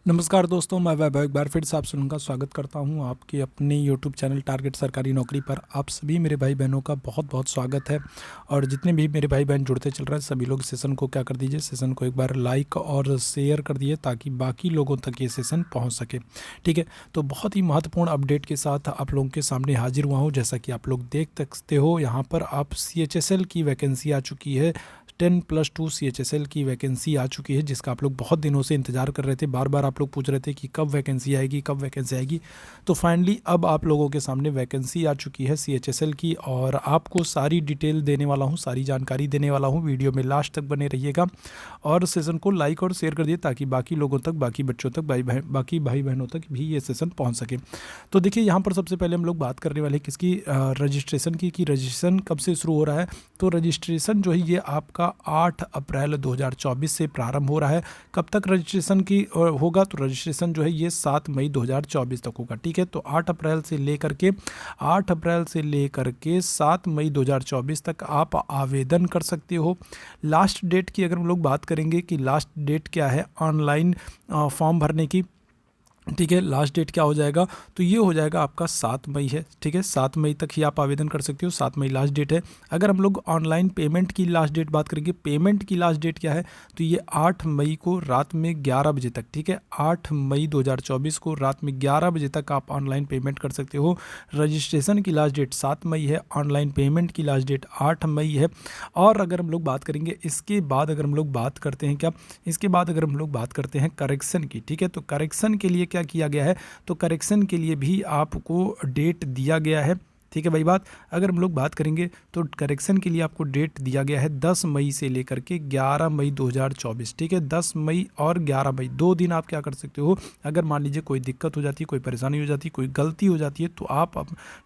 नमस्कार दोस्तों, मैं वैभव एक बार फिर से आप सभी का स्वागत करता हूं आपके अपने यूट्यूब चैनल टारगेट सरकारी नौकरी पर। आप सभी मेरे भाई बहनों का बहुत बहुत स्वागत है। और जितने भी मेरे भाई बहन जुड़ते चल रहे हैं सभी लोग सेशन को क्या कर दीजिए, सेशन को एक बार लाइक और शेयर कर दिए ताकि बाकी लोगों तक ये सेशन पहुँच सके। ठीक है, तो बहुत ही महत्वपूर्ण अपडेट के साथ आप लोगों के सामने हाजिर हुआ हूँ। जैसा कि आप लोग देख सकते हो यहाँ पर आप CHSL की वैकेंसी आ चुकी है। 10+2 CHSL की वैकेंसी आ चुकी है, जिसका आप लोग बहुत दिनों से इंतजार कर रहे थे। बार बार आप लोग पूछ रहे थे कि कब वैकेंसी आएगी, कब वैकेंसी आएगी। तो फाइनली अब आप लोगों के सामने वैकेंसी आ चुकी है CHSL की, और आपको सारी डिटेल देने वाला हूँ, सारी जानकारी देने वाला हूँ। वीडियो में लास्ट तक बने रहिएगा और सेशन को लाइक और शेयर कर दिए ताकि बाकी लोगों तक, बाकी बच्चों तक, बाकी भाई बहनों तक भी ये सेशन पहुँच सके। तो देखिए, यहाँ पर सबसे पहले हम लोग बात करने वाले हैं किसकी, रजिस्ट्रेशन की, कि रजिस्ट्रेशन कब से शुरू हो रहा है। तो रजिस्ट्रेशन जो है ये आपका 8 अप्रैल 2024 से प्रारंभ हो रहा है। कब तक रजिस्ट्रेशन की होगा, तो रजिस्ट्रेशन जो है ये 7 मई 2024 तक होगा। ठीक है, तो 8 अप्रैल से लेकर के 7 मई 2024 तक आप आवेदन कर सकते हो। लास्ट डेट की अगर हम लोग बात करेंगे कि लास्ट डेट क्या है ऑनलाइन फॉर्म भरने की, ठीक है, लास्ट डेट क्या हो जाएगा, तो ये हो जाएगा आपका 7 मई है। ठीक है, 7 मई तक ही आप आवेदन कर सकते हो, 7 मई लास्ट डेट है। अगर हम लोग ऑनलाइन पेमेंट की लास्ट डेट बात करेंगे, पेमेंट की लास्ट डेट क्या है, तो ये 8 मई को रात में 11 बजे तक। ठीक है, 8 मई 2024 को रात में 11 बजे तक आप ऑनलाइन पेमेंट कर सकते हो। रजिस्ट्रेशन की लास्ट डेट 7 मई है, ऑनलाइन पेमेंट की लास्ट डेट 8 मई है। और अगर हम लोग बात करेंगे इसके बाद, अगर हम लोग बात करते हैं क्या, इसके बाद अगर हम लोग बात करते हैं करेक्शन की। ठीक है, तो करेक्शन के लिए क्या किया गया है, तो करेक्शन के लिए भी आपको डेट दिया गया है। ठीक है भाई बात, अगर हम लोग बात करेंगे तो करेक्शन के लिए आपको डेट दिया गया है 10 मई से लेकर के 11 मई 2024। ठीक है, 10 मई और 11 मई 2 दिन आप क्या कर सकते हो। अगर मान लीजिए कोई दिक्कत हो जाती है, कोई परेशानी हो जाती है, कोई गलती हो जाती है, तो आप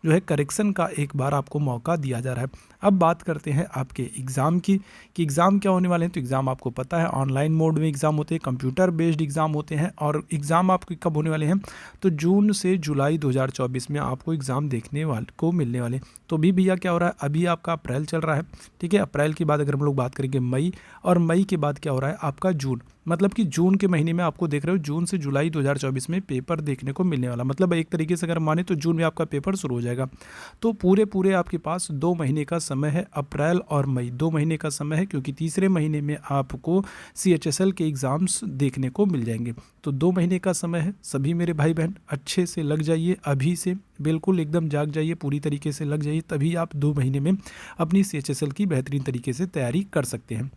जो है करेक्शन का एक बार आपको मौका दिया जा रहा है। अब बात करते हैं आपके एग्ज़ाम की, कि एग्ज़ाम क्या होने वाले हैं। तो एग्ज़ाम आपको पता है ऑनलाइन मोड में एग्ज़ाम होते हैं, कंप्यूटर बेस्ड एग्ज़ाम होते हैं। और एग्ज़ाम आपके कब होने वाले हैं, तो जून से जुलाई 2024 में आपको एग्ज़ाम देखने वाले को मिलने वाले। तो अभी भैया क्या हो रहा है, अभी आपका अप्रैल चल रहा है। ठीक है, अप्रैल के बाद अगर हम लोग बात करेंगे मई, और मई के बाद क्या हो रहा है आपका जून। मतलब कि जून के महीने में आपको देख रहे हो, जून से जुलाई 2024 में पेपर देखने को मिलने वाला। मतलब एक तरीके से अगर माने तो जून में आपका पेपर शुरू हो जाएगा। तो पूरे आपके पास 2 महीने का समय है, अप्रैल और मई 2 महीने का समय है, क्योंकि तीसरे महीने में आपको CHSL के एग्ज़ाम्स देखने को मिल जाएंगे। तो 2 महीने का समय है। सभी मेरे भाई बहन अच्छे से लग जाइए, अभी से बिल्कुल एकदम जाग जाइए, पूरी तरीके से लग जाइए, तभी आप 2 महीने में अपनी CHSL की बेहतरीन तरीके से तैयारी कर सकते हैं।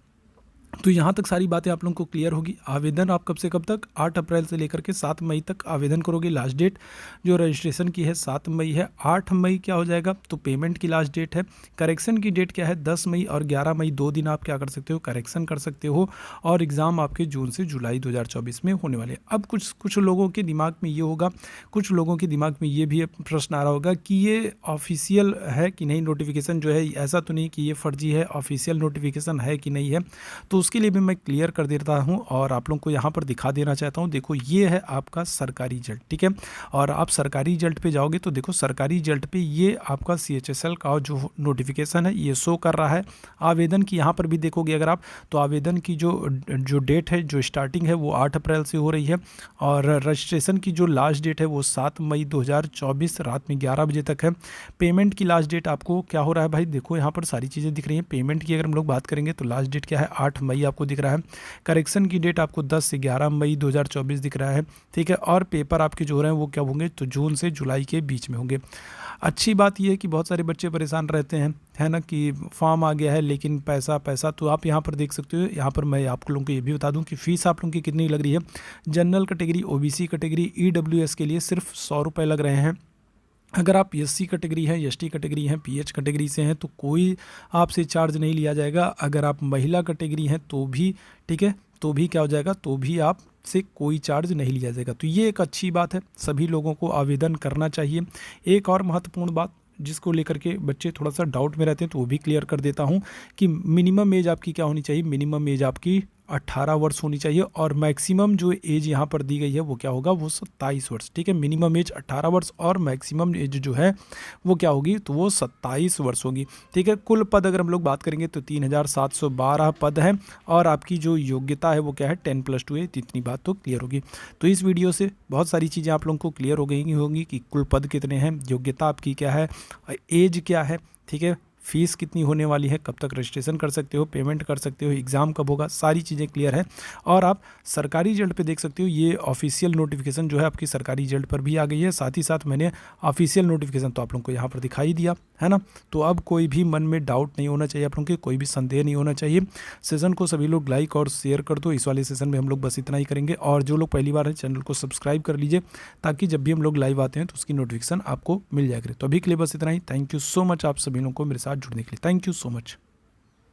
तो यहाँ तक सारी बातें आप लोगों को क्लियर होगी। आवेदन आप कब से कब तक, 8 अप्रैल से लेकर के 7 मई तक आवेदन करोगे। लास्ट डेट जो रजिस्ट्रेशन की है 7 मई है। 8 मई क्या हो जाएगा, तो पेमेंट की लास्ट डेट है। करेक्शन की डेट क्या है, 10 मई और 11 मई 2 दिन आप क्या कर सकते हो, करेक्शन कर सकते हो। और एग्ज़ाम आपके जून से जुलाई 2024 में होने वाले। अब कुछ लोगों के दिमाग में ये होगा, कुछ लोगों के दिमाग में ये भी प्रश्न आ रहा होगा कि ये ऑफिशियल है कि नहीं, नोटिफिकेशन जो है ऐसा तो नहीं कि ये फर्जी है, ऑफिशियल नोटिफिकेशन है कि नहीं है। तो उसके लिए भी मैं क्लियर कर देता हूँ और आप लोगों को यहाँ पर दिखा देना चाहता हूँ। देखो, ये है आपका सरकारी रिजल्ट। ठीक है, और आप सरकारी रिजल्ट पे जाओगे तो देखो सरकारी रिजल्ट पे ये आपका CHSL का जो नोटिफिकेशन है ये शो कर रहा है। आवेदन की यहाँ पर भी देखोगे अगर आप, तो आवेदन की जो डेट है, जो स्टार्टिंग है वो 8 अप्रैल से हो रही है। और रजिस्ट्रेशन की जो लास्ट डेट है वो 7 मई 2024 रात में 11 बजे तक है। पेमेंट की लास्ट डेट आपको क्या हो रहा है भाई, देखो यहाँ पर सारी चीज़ें दिख रही हैं। पेमेंट की अगर हम लोग बात करेंगे तो लास्ट डेट क्या है, 8 मई आपको दिख रहा है। करेक्शन की डेट आपको 10 से 11 मई 2024 दिख रहा है। ठीक है, और पेपर आपके जो हो रहे हैं वो क्या होंगे, तो जून से जुलाई के बीच में होंगे। अच्छी बात यह है कि बहुत सारे बच्चे परेशान रहते हैं, है ना, कि फॉर्म आ गया है लेकिन पैसा पैसा। तो आप यहाँ पर देख सकते हो, यहाँ पर मैं आप लोगों को ये भी बता दूं कि फ़ीस आप लोगों की कितनी लग रही है। General category, OBC category, EWS के लिए सिर्फ 100 रुपये लग रहे हैं। अगर आप SC कैटेगरी हैं, ST कैटेगरी हैं, PH कैटेगरी से हैं तो कोई आपसे चार्ज नहीं लिया जाएगा। अगर आप महिला कैटेगरी हैं तो भी, ठीक है, तो भी क्या हो जाएगा, तो भी आप से कोई चार्ज नहीं लिया जाएगा। तो ये एक अच्छी बात है, सभी लोगों को आवेदन करना चाहिए। एक और महत्वपूर्ण बात जिसको लेकर के बच्चे थोड़ा सा डाउट में रहते हैं तो वो भी क्लियर कर देता हूँ कि मिनिमम एज आपकी क्या होनी चाहिए। मिनिमम एज आपकी 18 वर्ष होनी चाहिए और मैक्सिमम जो एज यहाँ पर दी गई है वो क्या होगा, वो 27 वर्ष। ठीक है, मिनिमम एज 18 वर्ष और मैक्सिमम एज जो है वो क्या होगी, तो वो 27 वर्ष होगी। ठीक है, कुल पद अगर हम लोग बात करेंगे तो 3712 पद है और आपकी जो योग्यता है वो क्या है, 10+2 है। इतनी बात तो क्लियर होगी। तो इस वीडियो से बहुत सारी चीज़ें आप लोगों को क्लियर हो गई होंगी कि कुल पद कितने हैं, योग्यता आपकी क्या है, एज क्या है, ठीक है, फीस कितनी होने वाली है, कब तक रजिस्ट्रेशन कर सकते हो, पेमेंट कर सकते हो, एग्ज़ाम कब होगा, सारी चीज़ें क्लियर है। और आप सरकारी रिजल्ट पे देख सकते हो, ये ऑफिशियल नोटिफिकेशन जो है आपकी सरकारी रिजल्ट पर भी आ गई है। साथ ही साथ मैंने ऑफिशियल नोटिफिकेशन तो आप लोगों को यहाँ पर दिखाई दिया है ना। तो अब कोई भी मन में डाउट नहीं होना चाहिए, आप लोगों के कोई भी संदेह नहीं होना चाहिए। सेशन को सभी लोग लाइक और शेयर कर दो। इस वाले सेशन में हम लोग बस इतना ही करेंगे और जो लोग पहली बार है चैनल को सब्सक्राइब कर लीजिए ताकि जब भी हम लोग लाइव आते हैं तो उसकी नोटिफिकेशन आपको मिल जाएगी। तो अभी के लिए बस इतना ही। थैंक यू सो मच आप सभी लोगों को मेरे साथ जुड़ने के लिए। Thank you so much.